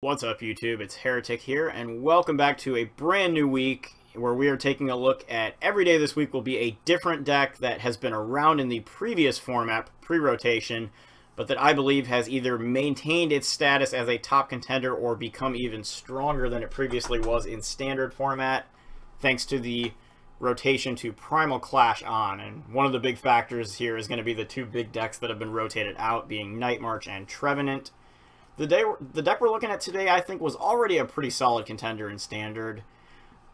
What's up, YouTube? It's Heretic here, and welcome back to a brand new week where we are taking a look at every day this week will be a different deck that has been around in the previous format, pre-rotation, but that I believe has either maintained its status as a top contender or become even stronger than it previously was in standard format, thanks to the rotation to Primal Clash-on. And one of the big factors here is going to be the two big decks that have been rotated out, being Night March and Trevenant. The deck we're looking at today, I think, was already a pretty solid contender in Standard,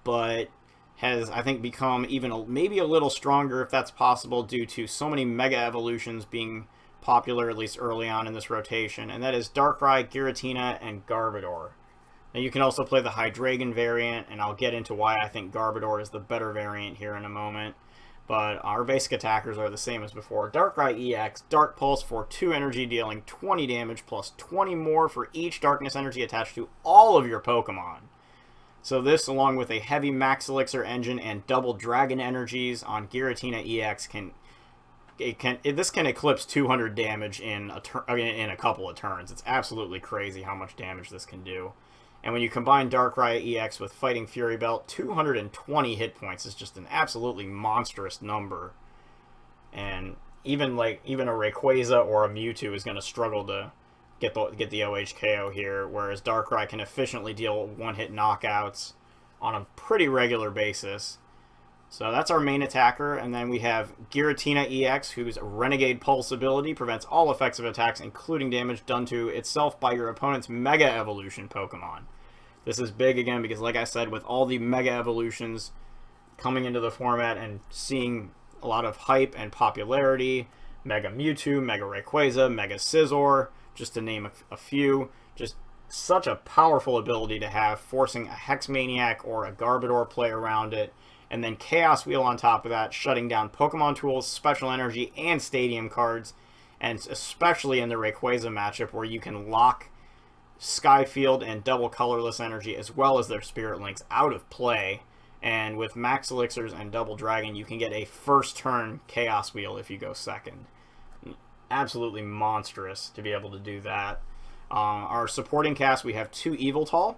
but has, I think, become even maybe a little stronger, if that's possible, due to so many Mega Evolutions being popular, at least early on in this rotation, and that is Darkrai, Giratina, and Garbodor. Now, you can also play the Hydreigon variant, and I'll get into why I think Garbodor is the better variant here in a moment. But our basic attackers are the same as before. Darkrai-EX, Dark Pulse for 2 energy, dealing 20 damage, plus 20 more for each darkness energy attached to all of your Pokemon. So this, along with a heavy Max Elixir engine and double Dragon energies on Giratina-EX, this can eclipse 200 damage in a couple of turns. It's absolutely crazy how much damage this can do. And when you combine Darkrai-EX with Fighting Fury Belt, 220 hit points is just an absolutely monstrous number. And even a Rayquaza or a Mewtwo is going to struggle to get the OHKO here, whereas Darkrai can efficiently deal one-hit knockouts on a pretty regular basis. So that's our main attacker, and then we have Giratina-EX, whose Renegade Pulse ability prevents all effective attacks, including damage done to itself by your opponent's Mega Evolution Pokemon. This is big again because, like I said, with all the Mega Evolutions coming into the format and seeing a lot of hype and popularity, Mega Mewtwo, Mega Rayquaza, Mega Scizor, just to name a few, just such a powerful ability to have, forcing a Hex Maniac or a Garbodor play around it. And then Chaos Wheel on top of that, shutting down Pokemon Tools, Special Energy, and Stadium cards. And especially in the Rayquaza matchup where you can lock Skyfield and double Colorless Energy as well as their Spirit Links out of play. And with Max Elixirs and Double Dragon, you can get a first turn Chaos Wheel if you go second. Absolutely monstrous to be able to do that. Our supporting cast, we have 2 Yveltal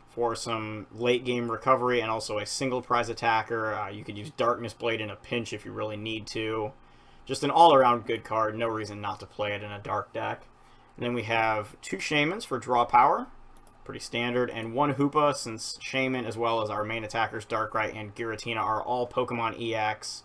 for some late game recovery, and also a single prize attacker. You could use Darkness Blade in a pinch if you really need to. Just an all-around good card, no reason not to play it in a dark deck. And then we have 2 Shaymins for draw power, pretty standard, and 1 Hoopa, since Shaymin as well as our main attackers Darkrai and Giratina are all Pokemon EX,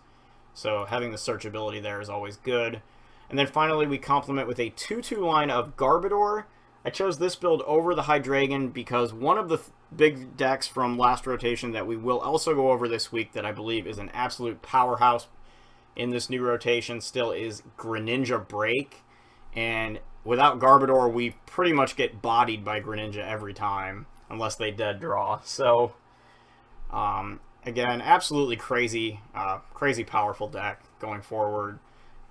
so having the search ability there is always good. And then finally we complement with a 2-2 line of Garbodor. I chose this build over the Hydreigon because one of the big decks from last rotation that we will also go over this week that I believe is an absolute powerhouse in this new rotation still is Greninja Break. And without Garbodor, we pretty much get bodied by Greninja every time, unless they dead draw. So, again, absolutely crazy powerful deck going forward.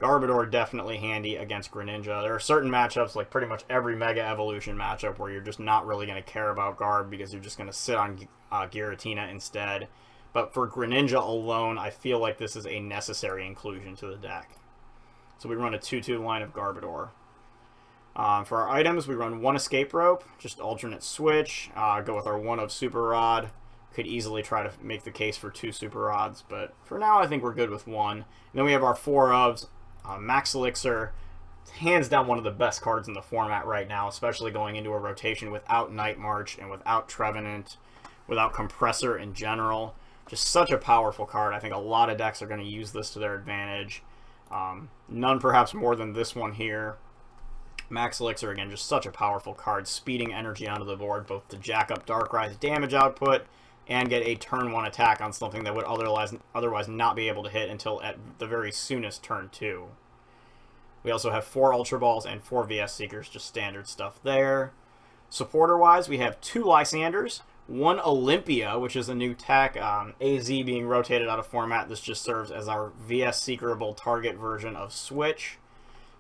Garbodor definitely handy against Greninja. There are certain matchups, like pretty much every Mega Evolution matchup, where you're just not really going to care about Garb because you're just going to sit on Giratina instead. But for Greninja alone, I feel like this is a necessary inclusion to the deck. So we run a 2-2 line of Garbodor. For our items, we run 1 Escape Rope, just alternate switch. Go with our 1 of Super Rod. Could easily try to make the case for 2 Super Rods, but for now I think we're good with 1. And then we have our 4 ofs. Max Elixir, hands down one of the best cards in the format right now, especially going into a rotation without Night March and without Trevenant, without Compressor in general. Just such a powerful card. I think a lot of decks are going to use this to their advantage. None perhaps more than this one here. Max Elixir, again, just such a powerful card, speeding energy onto the board, both to jack up Darkrai's damage output and get a turn 1 attack on something that would otherwise not be able to hit until at the very soonest turn 2. We also have 4 Ultra Balls and 4 VS Seekers, just standard stuff there. Supporter-wise, we have 2 Lysanders, 1 Olympia, which is a new tech, AZ being rotated out of format. This just serves as our VS Seekerable target version of Switch.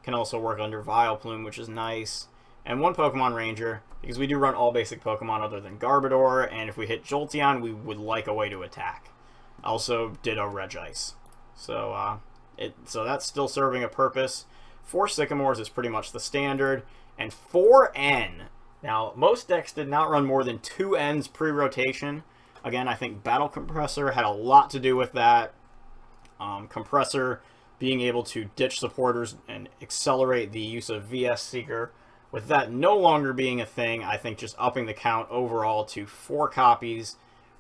Can also work under Vileplume, which is nice. And 1 Pokemon Ranger, because we do run all basic Pokemon other than Garbodor, and if we hit Jolteon, we would like a way to attack. Also, ditto Regice. So that's still serving a purpose. 4 Sycamores is pretty much the standard, and 4 N Now, most decks did not run more than 2 ends pre-rotation. Again, I think Battle Compressor had a lot to do with that. Compressor being able to ditch supporters and accelerate the use of VS Seeker. With that no longer being a thing, I think just upping the count overall to 4 copies,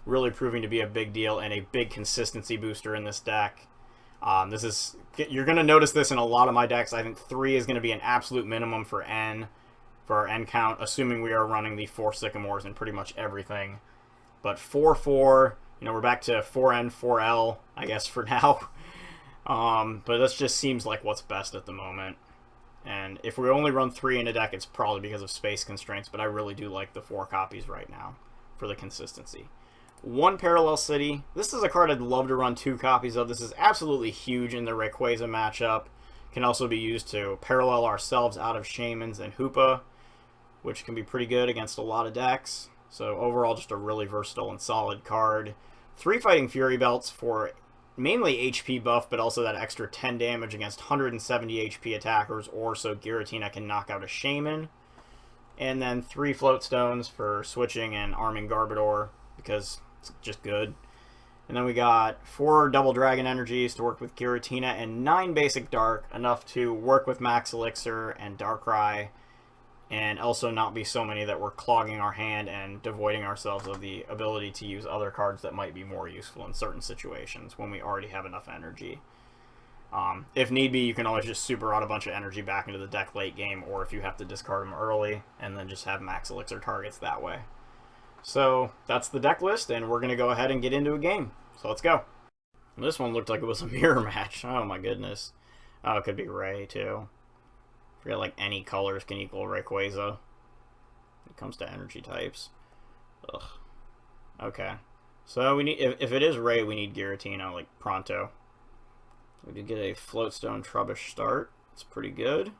really proving to be a big deal and a big consistency booster in this deck. You're going to notice this in a lot of my decks. I think 3 is going to be an absolute minimum for our N count, assuming we are running the 4 Sycamores in pretty much everything. But 4-4, we're back to 4N, 4L, I guess, for now. But this just seems like what's best at the moment. And if we only run 3 in a deck, it's probably because of space constraints, but I really do like the 4 copies right now for the consistency. 1 Parallel City. This is a card I'd love to run 2 copies of. This is absolutely huge in the Rayquaza matchup. Can also be used to parallel ourselves out of Shamans and Hoopa, which can be pretty good against a lot of decks. So overall, just a really versatile and solid card. 3 Fighting Fury Belts for mainly HP buff, but also that extra 10 damage against 170 HP attackers, or so Giratina can knock out a Shaman. And then 3 Float Stones for switching and arming Garbodor, because it's just good. And then we got 4 Double Dragon Energies to work with Giratina, and 9 Basic Dark, enough to work with Max Elixir and Darkrai, and also not be so many that we're clogging our hand and devoiding ourselves of the ability to use other cards that might be more useful in certain situations when we already have enough energy. If need be, you can always just super out a bunch of energy back into the deck late game, or if you have to discard them early, and then just have Max Elixir targets that way. So that's the deck list, and we're going to go ahead and get into a game. So let's go. This one looked like it was a mirror match. Oh my goodness. Oh, it could be Ray too. I forget, like, any colors can equal Rayquaza when it comes to energy types. Ugh. Okay. So we need, if it is Ray, we need Giratina, like, pronto. We did get a Floatstone Trubbish start. It's pretty good.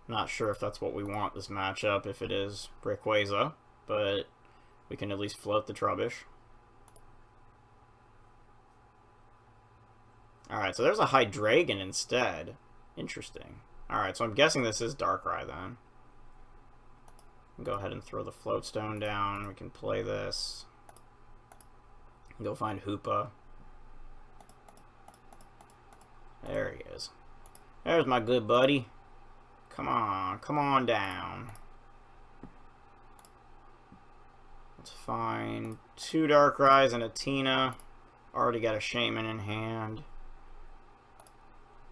Not sure if that's what we want this matchup, if it is Rayquaza, but we can at least float the Trubbish. Alright, so there's a Hydreigon instead. Interesting. Alright, so I'm guessing this is Darkrai then. Go ahead and throw the Floatstone down. We can play this. Go find Hoopa. There he is. There's my good buddy. Come on down. Let's find 2 Darkrai's and a Tina. Already got a Shaman in hand.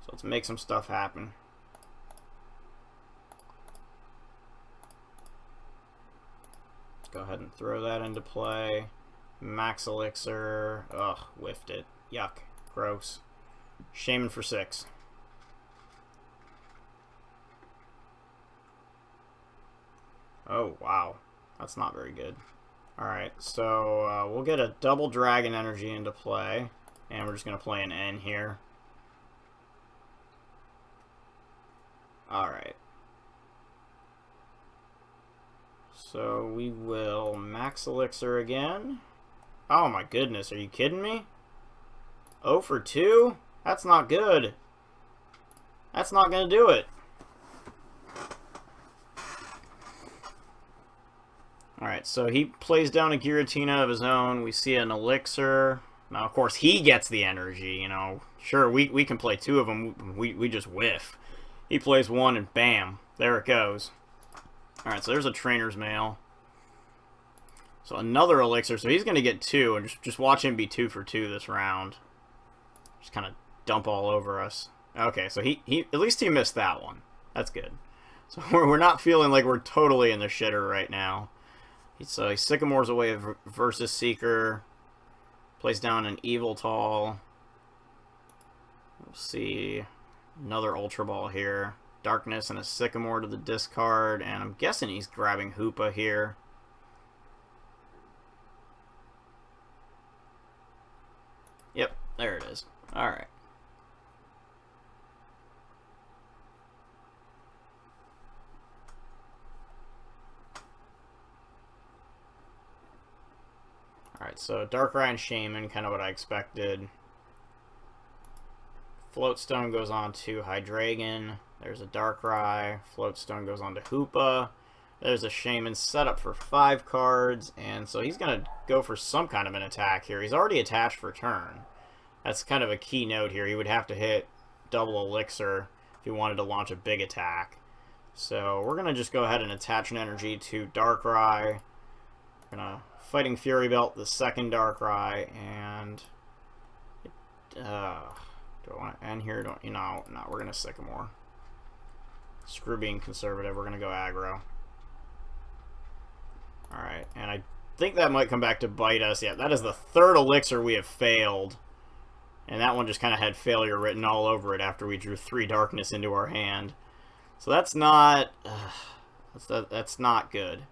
So let's make some stuff happen. Let's go ahead and throw that into play. Max Elixir. Ugh, whiffed it. Yuck. Gross. Shaman for 6. Oh, wow. That's not very good. Alright, so we'll get a double Dragon Energy into play. And we're just going to play an N here. Alright. So we will Max Elixir again. Oh my goodness, are you kidding me? 0 for 2? That's not good. That's not going to do it. Alright, so he plays down a Giratina of his own. We see an Elixir. Now, of course, he gets the energy, you know. Sure, we can play 2 of them. We just whiff. He plays 1 and bam, there it goes. Alright, so there's a Trainer's Mail. So another Elixir, so he's going to get 2, and just watch him be 2 for 2 this round. Just kind of dump all over us. Okay, so he at least he missed that one. That's good. So we're not feeling like we're totally in the shitter right now. So he Sycamores away versus Seeker. Plays down an Eviltal. We'll see. Another Ultra Ball here. Darkness and a Sycamore to the discard. And I'm guessing he's grabbing Hoopa here. Yep, there it is. Alright. Alright, so Darkrai and Shaman, kind of what I expected. Floatstone goes on to Hydreigon. There's a Darkrai. Floatstone goes on to Hoopa. There's a Shaman set up for 5 cards, and so he's going to go for some kind of an attack here. He's already attached for turn. That's kind of a key note here. He would have to hit double Elixir if he wanted to launch a big attack. So we're going to just go ahead and attach an energy to Darkrai. We're going to Fighting Fury Belt the second Darkrai, and do I want to end here? No, we're going to Sycamore. Screw being conservative. We're going to go aggro. Alright, and I think that might come back to bite us. Yeah, that is the 3rd Elixir we have failed. And that one just kind of had failure written all over it after we drew 3 Darkness into our hand. So that's not... that's not good.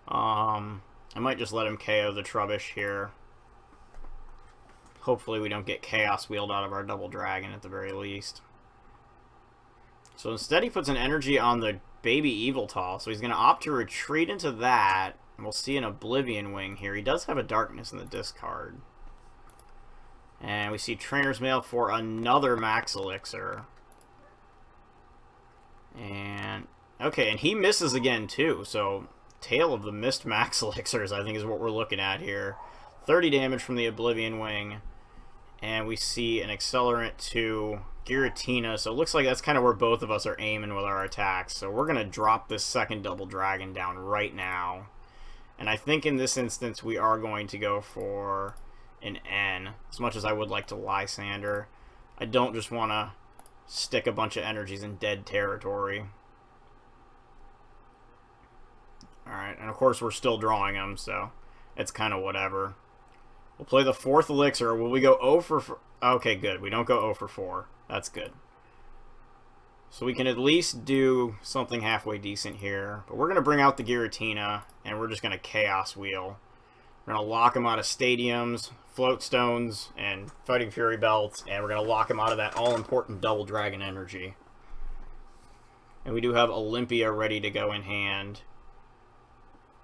I might just let him KO the Trubbish here. Hopefully we don't get Chaos Wheeled out of our Double Dragon at the very least. So instead he puts an energy on the Baby Yveltal, so he's going to opt to retreat into that, and we'll see an Oblivion Wing here. He does have a Darkness in the discard. And we see Trainer's Mail for another Max Elixir. And, okay, and he misses again too, so Tale of the Missed Max Elixirs I think is what we're looking at here. 30 damage from the Oblivion Wing, and we see an Accelerant to Giratina, so it looks like that's kind of where both of us are aiming with our attacks. So we're going to drop this second Double Dragon down right now. And I think in this instance we are going to go for an N, as much as I would like to Lysander. I don't just want to stick a bunch of energies in dead territory. Alright, and of course we're still drawing them, so it's kind of whatever. We'll play the 4th Elixir. Will we go 0 for 4? Okay, good. We don't go 0 for 4. That's good. So we can at least do something halfway decent here. But we're going to bring out the Giratina, and we're just going to Chaos Wheel. We're going to lock him out of Stadiums, Floatstones, and Fighting Fury Belts, and we're going to lock him out of that all-important Double Dragon energy. And we do have Olympia ready to go in hand.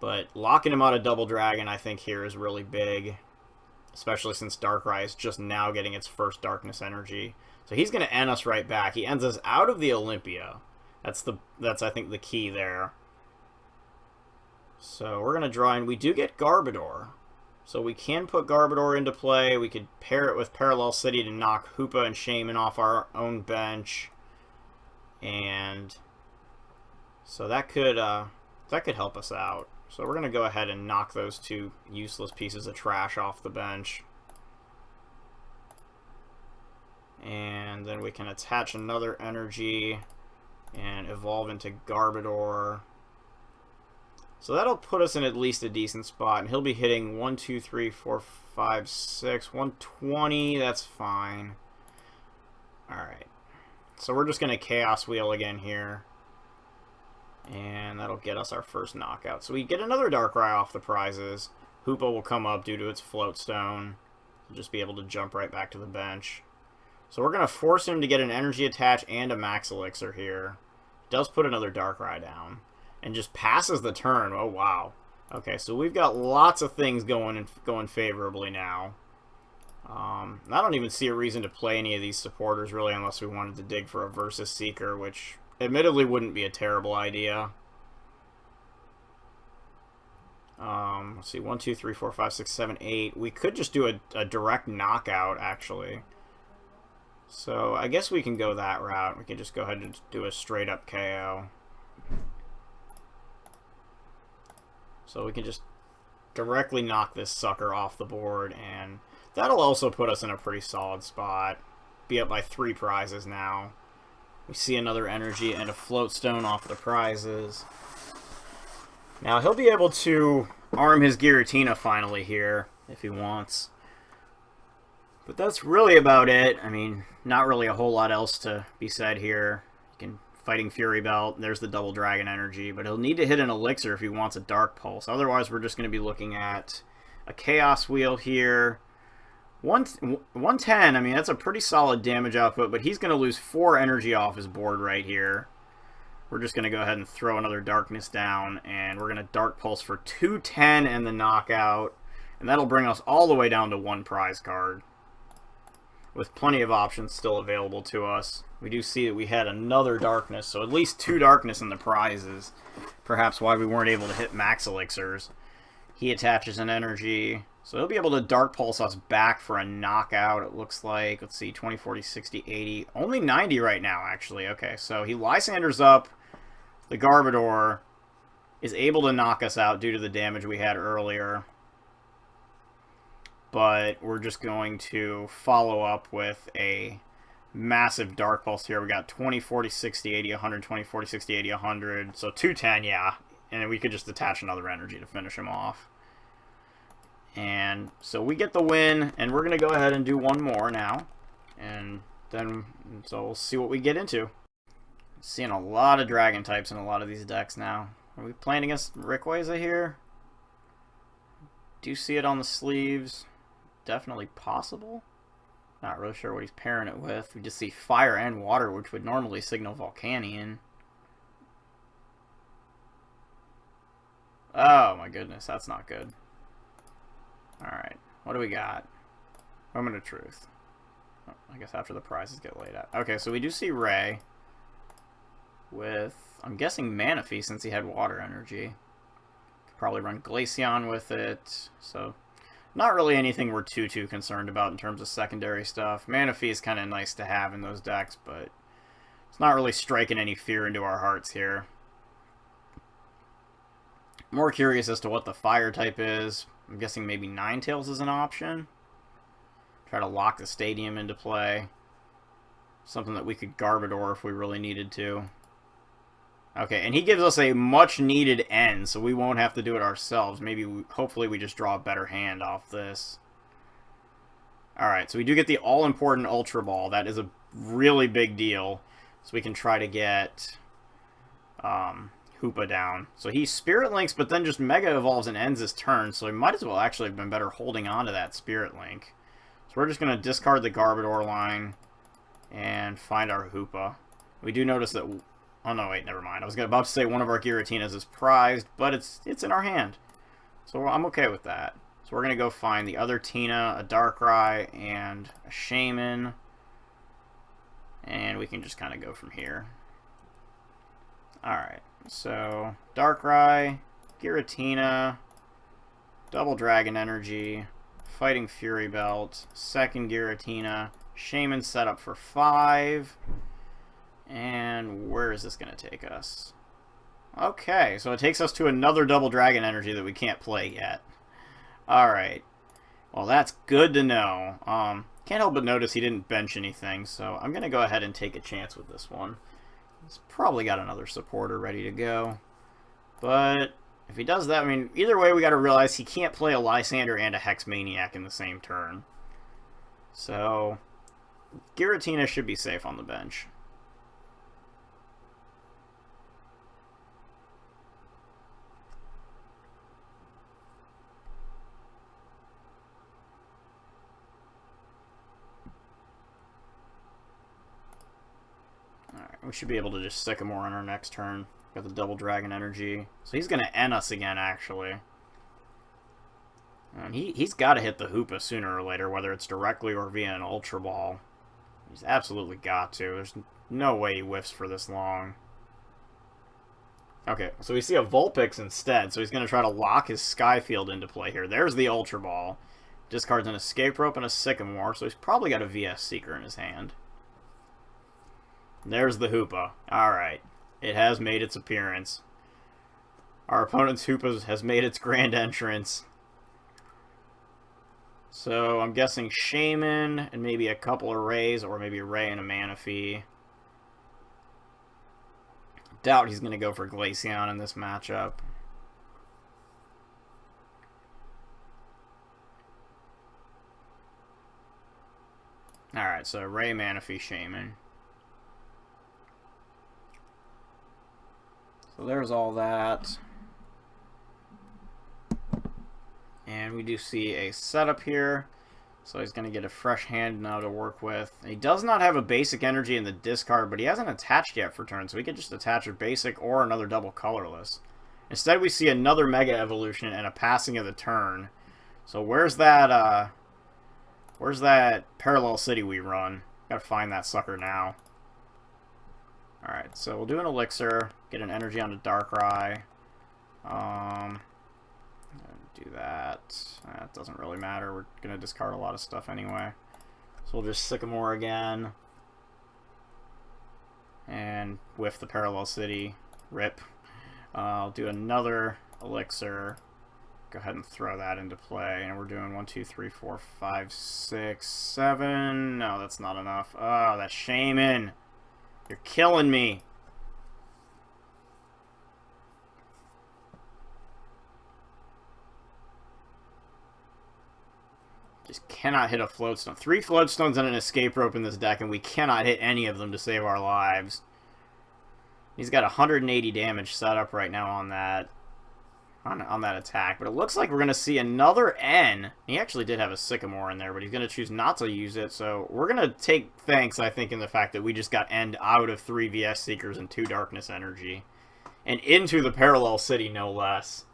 But locking him out of Double Dragon, I think, here is really big. Especially since Darkrai is just now getting its first Darkness energy. So he's going to end us right back. He ends us out of the Olympia. That's I think the key there. So we're going to draw in. We do get Garbodor. So we can put Garbodor into play. We could pair it with Parallel City to knock Hoopa and Shaman off our own bench. And so that could help us out. So we're going to go ahead and knock those 2 useless pieces of trash off the bench. And then we can attach another energy and evolve into Garbodor. So that'll put us in at least a decent spot. And he'll be hitting 1, 2, 3, 4, 5, 6, 120. That's fine. Alright. So we're just going to Chaos Wheel again here. And that'll get us our first knockout. So we get another Darkrai off the prizes. Hoopa will come up due to its Floatstone. We'll just be able to jump right back to the bench. So we're going to force him to get an Energy Attach and a Max Elixir here. Does put another Darkrai down. And just passes the turn. Oh, wow. Okay, so we've got lots of things going favorably now. I don't even see a reason to play any of these supporters, really, unless we wanted to dig for a Versus Seeker, which admittedly wouldn't be a terrible idea. Let's see, 1, 2, 3, 4, 5, 6, 7, 8. We could just do a direct knockout, actually. So I guess we can go that route. We can just go ahead and do a straight up KO. So we can just directly knock this sucker off the board, and that'll also put us in a pretty solid spot. Be up by 3 prizes now. We see another energy and a Floatstone off the prizes. Now he'll be able to arm his Giratina finally here, if he wants. But that's really about it. I mean, not really a whole lot else to be said here. You can Fighting Fury Belt, there's the Double Dragon energy, but he'll need to hit an Elixir if he wants a Dark Pulse. Otherwise, we're just going to be looking at a Chaos Wheel here. 110, I mean, that's a pretty solid damage output, but he's going to lose 4 energy off his board right here. We're just going to go ahead and throw another Darkness down, and we're going to Dark Pulse for 210 and the knockout, and that'll bring us all the way down to 1 prize card. with plenty of options still available to us. We do see that we had another darkness, so at least 2 darkness in the prizes. Perhaps why we weren't able to hit max elixirs. He attaches an energy, so he'll be able to Dark Pulse us back for a knockout, it looks like. Let's see, 20, 40, 60, 80. Only 90 right now, actually. Okay, so he Lysanders up. The Garbodor is able to knock us out due to the damage we had earlier. But we're just going to follow up with a massive Dark Pulse here. We got 20, 40, 60, 80, 100, 20, 40, 60, 80, 100. So 210, yeah. And we could just attach another energy to finish him off. And so we get the win, and we're going to go ahead and do one more now. And then, so we'll see what we get into. Seeing a lot of dragon types in a lot of these decks now. Are we playing against Rayquaza here? Do see it on the sleeves. Definitely possible. Not really sure what he's pairing it with. We just see fire and water, which would normally signal Volcanion. Oh my goodness, that's not good. Alright, what do we got? Moment of Truth. Oh, I guess after the prizes get laid out. Okay, so we do see Ray with, I'm guessing Manaphy since he had water energy. Could probably run Glaceon with it. So, not really anything we're too concerned about in terms of secondary stuff. Manaphy is kind of nice to have in those decks, but it's not really striking any fear into our hearts here. More curious as to what the fire type is. I'm guessing maybe Ninetales is an option. Try to lock the stadium into play. Something that we could Garbodor if we really needed to. Okay, and he gives us a much needed end, so we won't have to do it ourselves. Hopefully we just draw a better hand off this. Alright, so we do get the all-important Ultra Ball. That is a really big deal. So we can try to get Hoopa down. So he Spirit Links, but then just Mega Evolves and ends his turn, so he might as well actually have been better holding on to that Spirit Link. So we're just going to discard the Garbodor line and find our Hoopa. We do notice that... Oh no, wait, never mind. I was about to say one of our Giratinas is prized, but it's in our hand. So I'm okay with that. So we're going to go find the other Tina, a Darkrai, and a Shaman. And we can just kind of go from here. Alright, so Darkrai, Giratina, Double Dragon Energy, Fighting Fury Belt, second Giratina, Shaman set up for 5. And where is this going to take us? Okay, so it takes us to another Double Dragon Energy that we can't play yet. Alright. Well, that's good to know. Can't help but notice he didn't bench anything, so I'm going to go ahead and take a chance with this one. He's probably got another supporter ready to go. But if he does that, I mean, either way we got to realize he can't play a Lysander and a Hex Maniac in the same turn. So, Giratina should be safe on the bench. We should be able to just Sycamore on our next turn. Got the Double Dragon Energy. So he's going to end us again, actually. And he's got to hit the Hoopa sooner or later, whether it's directly or via an Ultra Ball. He's absolutely got to. There's no way he whiffs for this long. Okay, so we see a Vulpix instead, so he's going to try to lock his Skyfield into play here. There's the Ultra Ball. Discards an Escape Rope and a Sycamore, so he's probably got a VS Seeker in his hand. There's the Hoopa. Alright. It has made its appearance. Our opponent's Hoopa has made its grand entrance. So I'm guessing Shaman and maybe a couple of Rays, or maybe a Ray and a Manaphy. Doubt he's going to go for Glaceon in this matchup. Alright, so Ray, Manaphy, Shaman. So there's all that. And we do see a setup here. So he's going to get a fresh hand now to work with. He does not have a basic energy in the discard, but he hasn't attached yet for turn, so we could just attach a basic or another double colorless. Instead, we see another Mega Evolution and a passing of the turn. So where's that Where's that Parallel City we run? Gotta find that sucker now. Alright, so we'll do an Elixir, get an energy onto Darkrai. Do that. That doesn't really matter. We're gonna discard a lot of stuff anyway. So we'll just Sycamore again. And whiff the Parallel City. Rip. I'll do another Elixir. Go ahead and throw that into play. And we're doing 1, 2, 3, 4, 5, 6, 7. No, that's not enough. Oh, that Shaman. You're killing me. Just cannot hit a Floatstone. 3 Floatstones and an Escape Rope in this deck, and we cannot hit any of them to save our lives. He's got 180 damage set up right now on that attack, but it looks like we're going to see another N. He actually did have a Sycamore in there, but he's going to choose not to use it, so we're going to take thanks, I think, in the fact that we just got N'd out of 3 VS Seekers and 2 Darkness Energy. And into the Parallel City, no less.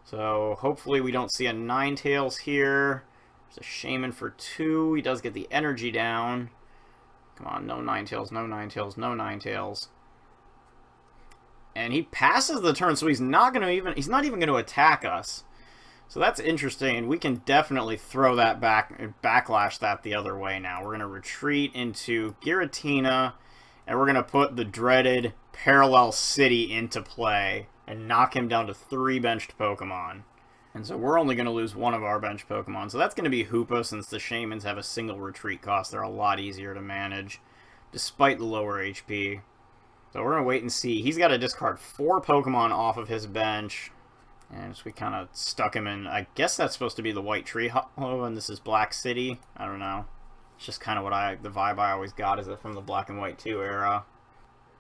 So hopefully we don't see a Ninetales here. There's a Shaman for 2. He does get the energy down. Come on, no Ninetales, no Ninetales, no Ninetales. And he passes the turn, so he's not even going to attack us. So that's interesting. We can definitely throw that back and backlash that the other way now. We're going to retreat into Giratina, and we're going to put the dreaded Parallel City into play and knock him down to 3 benched Pokemon. And so we're only going to lose 1 of our bench Pokemon. So that's going to be Hoopa, since the Shamans have a single retreat cost. They're a lot easier to manage, despite the lower HP. So we're going to wait and see. He's got to discard 4 Pokemon off of his bench. And so we kind of stuck him in. I guess that's supposed to be the White Tree Hollow, and this is Black City. I don't know. It's just kind of the vibe I always got is it from the Black and White 2 era.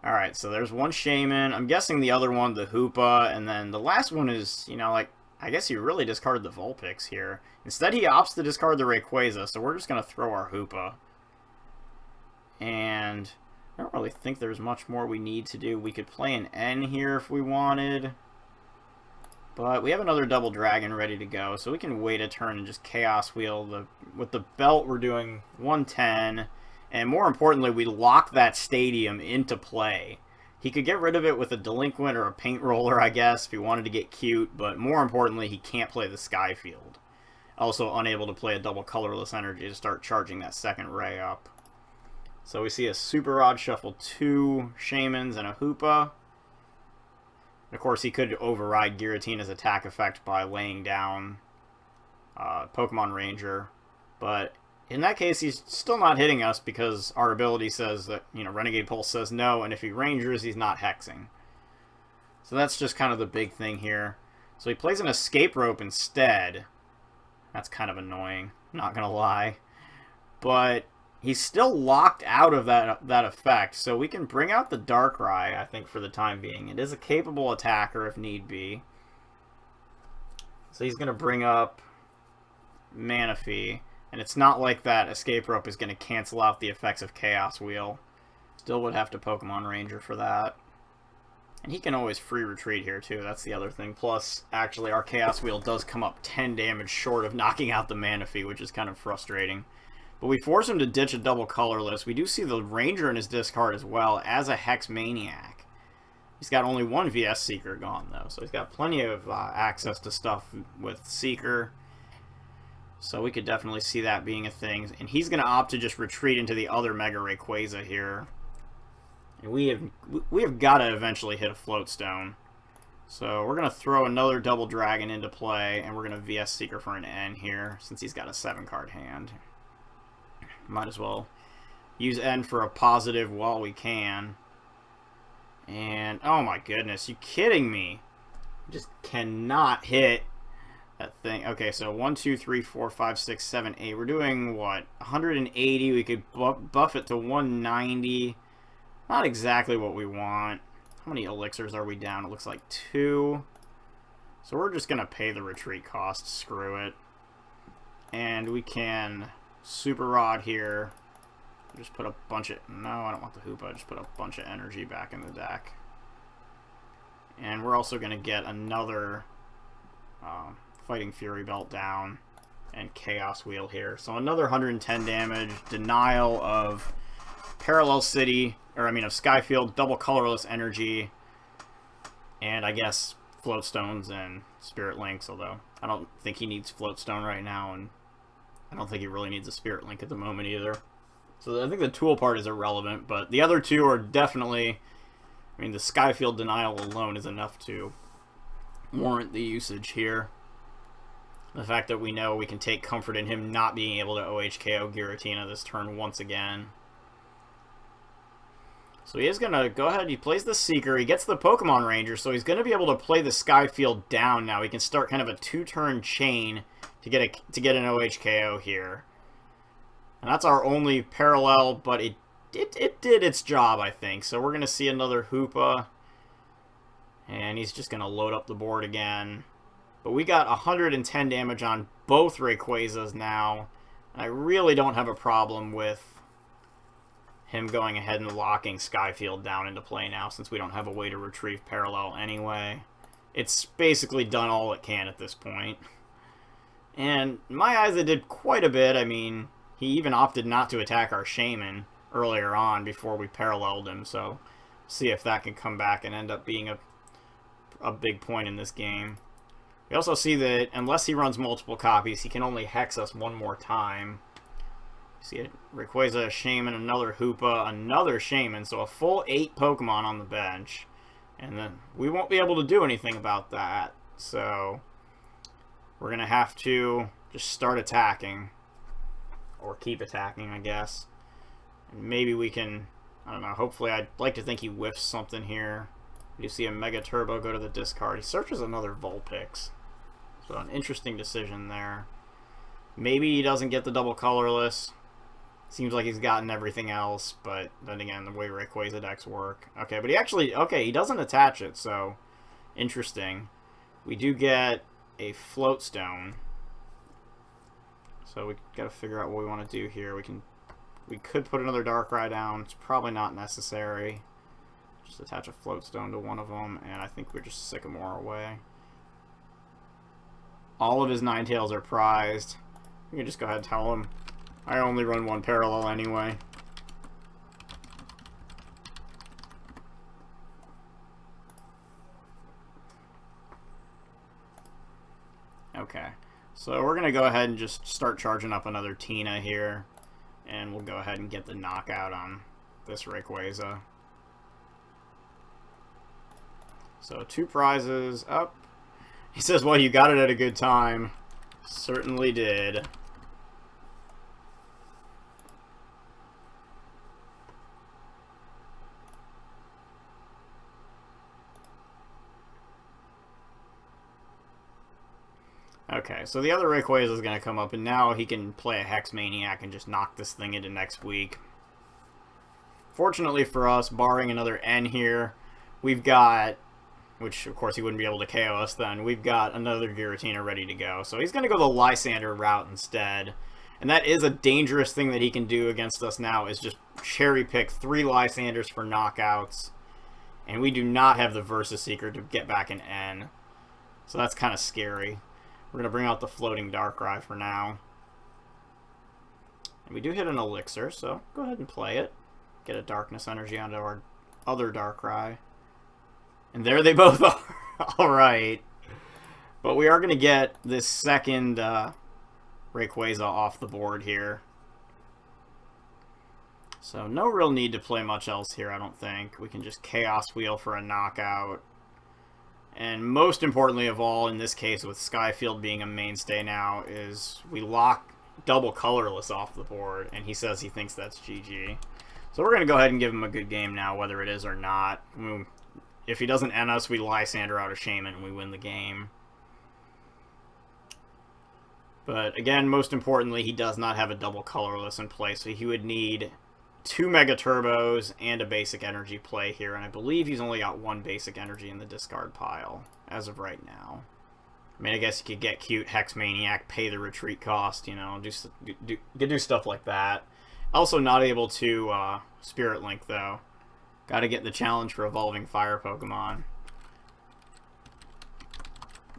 Alright, so there's 1 Shaman. I'm guessing the other one, the Hoopa. And then the last one is, you know, like, I guess he really discarded the Vulpix here. Instead, he opts to discard the Rayquaza, so we're just going to throw our Hoopa. And I don't really think there's much more we need to do. We could play an N here if we wanted. But we have another Double Dragon ready to go, so we can wait a turn and just Chaos Wheel. With the belt, we're doing 110. And more importantly, we lock that Stadium into play. He could get rid of it with a Delinquent or a Paint Roller, I guess, if he wanted to get cute. But more importantly, he can't play the Skyfield. Also unable to play a double colorless energy to start charging that second Ray up. So we see a Super Rod shuffle 2 Shamans and a Hoopa. Of course, he could override Giratina's attack effect by laying down Pokemon Ranger. But in that case, he's still not hitting us because our ability says that, you know, Renegade Pulse says no, and if he Rangers, he's not hexing. So that's just kind of the big thing here. So he plays an Escape Rope instead. That's kind of annoying, not gonna lie. But he's still locked out of that effect, so we can bring out the Darkrai, I think, for the time being. It is a capable attacker if need be. So he's going to bring up Manaphy, and it's not like that Escape Rope is going to cancel out the effects of Chaos Wheel. Still would have to Pokemon Ranger for that. And he can always free retreat here, too. That's the other thing. Plus, actually, our Chaos Wheel does come up 10 damage short of knocking out the Manaphy, which is kind of frustrating. But we force him to ditch a double colorless. We do see the Ranger in his discard as well as a Hex Maniac. He's got only 1 VS Seeker gone, though. So he's got plenty of access to stuff with Seeker. So we could definitely see that being a thing. And he's going to opt to just retreat into the other Mega Rayquaza here. And we have got to eventually hit a Floatstone. So we're going to throw another Double Dragon into play. And we're going to VS Seeker for an N here, since he's got a 7-card hand. Might as well use N for a positive while we can. And, oh my goodness, you kidding me? Just cannot hit that thing. Okay, so 1, 2, 3, 4, 5, 6, 7, 8. We're doing, what, 180? We could buff it to 190. Not exactly what we want. How many elixirs are we down? It looks like 2. So we're just going to pay the retreat cost. Screw it. And we can Super Rod here. Just put a bunch of... No, I don't want the Hoopa. Just put a bunch of energy back in the deck. And we're also going to get another Fighting Fury Belt down. and Chaos Wheel here. So another 110 damage, denial of Parallel City, or I mean of Skyfield, double colorless energy, and I guess Float Stones and Spirit Links, although I don't think he needs Float Stone right now, and I don't think he really needs a Spirit Link at the moment either. So I think the tool part is irrelevant, but the other two are definitely, I mean, the Skyfield denial alone is enough to warrant the usage here. The fact that we know we can take comfort in him not being able to OHKO Giratina this turn once again. So he is going to go ahead, he plays the Seeker, he gets the Pokemon Ranger, so he's going to be able to play the Skyfield down now. He can start kind of a 2-turn chain to get an OHKO here. And that's our only parallel, but it did its job, I think. So we're going to see another Hoopa, and he's just going to load up the board again. But we got 110 damage on both Rayquazas now, and I really don't have a problem with him going ahead and locking Skyfield down into play now, since we don't have a way to retrieve Parallel anyway. It's basically done all it can at this point. And in my eyes, it did quite a bit. I mean, he even opted not to attack our Shaman earlier on before we paralleled him, so see if that can come back and end up being a big point in this game. We also see that unless he runs multiple copies, he can only hex us one more time. See it? Rayquaza, Shaman, another Hoopa, another Shaman, so a full 8 Pokemon on the bench. And then we won't be able to do anything about that, so we're going to have to just start attacking. Or keep attacking, I guess. And maybe we can, I don't know, hopefully I'd like to think he whiffs something here. You see a Mega Turbo go to the discard. He searches another Vulpix. So an interesting decision there. Maybe he doesn't get the double colorless. Seems like he's gotten everything else, but then again, the way Rayquaza decks work. Okay, but he actually, okay, he doesn't attach it, so interesting. We do get a Float Stone. So we gotta figure out what we want to do here. We could put another Darkrai down. It's probably not necessary. Just attach a Float Stone to one of them, and I think we're just Sycamore away. All of his Ninetales are prized. We can just go ahead and tell him, I only run one parallel anyway. Okay, so we're going to go ahead and just start charging up another Tina here, and we'll go ahead and get the knockout on this Rayquaza. So 2 prizes up. He says, well, you got it at a good time. Certainly did. Okay, so the other Rayquaza is going to come up, and now he can play a Hex Maniac and just knock this thing into next week. Fortunately for us, barring another N here, we've got, which of course he wouldn't be able to KO us then, we've got another Giratina ready to go. So he's going to go the Lysander route instead. And that is a dangerous thing that he can do against us now, is just cherry pick 3 Lysanders for knockouts. And we do not have the Versus Seeker to get back an N. So that's kind of scary. We're going to bring out the Floating Darkrai for now. And we do hit an Elixir, so go ahead and play it. Get a Darkness Energy onto our other Darkrai. And there they both are. Alright. But we are going to get this second Rayquaza off the board here. So no real need to play much else here, I don't think. We can just Chaos Wheel for a knockout. And most importantly of all, in this case, with Skyfield being a mainstay now, is we lock double colorless off the board, and he says he thinks that's GG. So we're going to go ahead and give him a good game now, whether it is or not. If he doesn't end us, we Lysander out of Shaman, and we win the game. But again, most importantly, he does not have a double colorless in play, so he would need 2 Mega Turbos and a basic energy play here, and I believe he's only got 1 basic energy in the discard pile as of right now. I mean, I guess you could get cute, Hex Maniac, pay the retreat cost, you know, do stuff like that. Also not able to Spirit Link, though. Got to get the challenge for evolving fire Pokemon.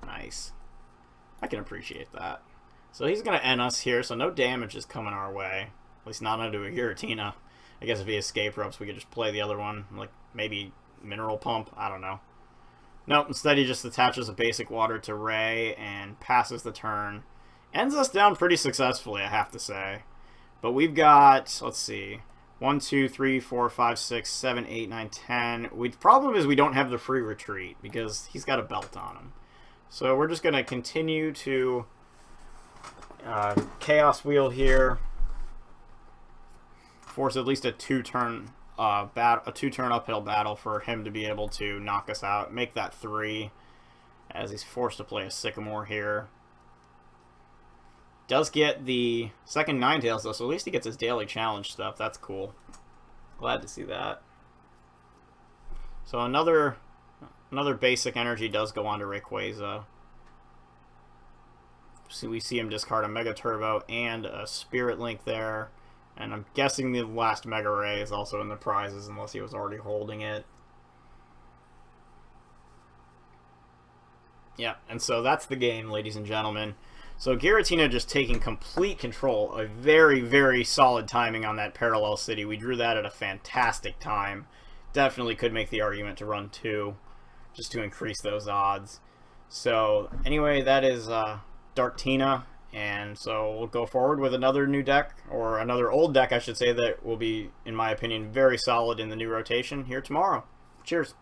Nice. I can appreciate that. So he's going to end us here, so no damage is coming our way. At least not into a Giratina. I guess if he escape ropes, we could just play the other one. Like, maybe Mineral Pump? I don't know. Nope, instead he just attaches a basic water to Ray and passes the turn. Ends us down pretty successfully, I have to say. But we've got, let's see, 1, 2, 3, 4, 5, 6, 7, 8, 9, 10. The problem is we don't have the free retreat because he's got a belt on him. So we're just going to continue to Chaos Wheel here. Force at least a two-turn uphill battle for him to be able to knock us out. Make that 3 as he's forced to play a Sycamore here. Does get the second Ninetales though, so at least he gets his daily challenge stuff. That's cool. Glad to see that. So another basic energy does go on to Rayquaza. So we see him discard a Mega Turbo and a Spirit Link there. And I'm guessing the last Mega Ray is also in the prizes unless he was already holding it. Yeah, and so that's the game, ladies and gentlemen. So Giratina just taking complete control. A very, very solid timing on that Parallel City. We drew that at a fantastic time. Definitely could make the argument to run 2 just to increase those odds. So anyway, that is Darktina. And so we'll go forward with another new deck, or another old deck, I should say, that will be, in my opinion, very solid in the new rotation here tomorrow. Cheers.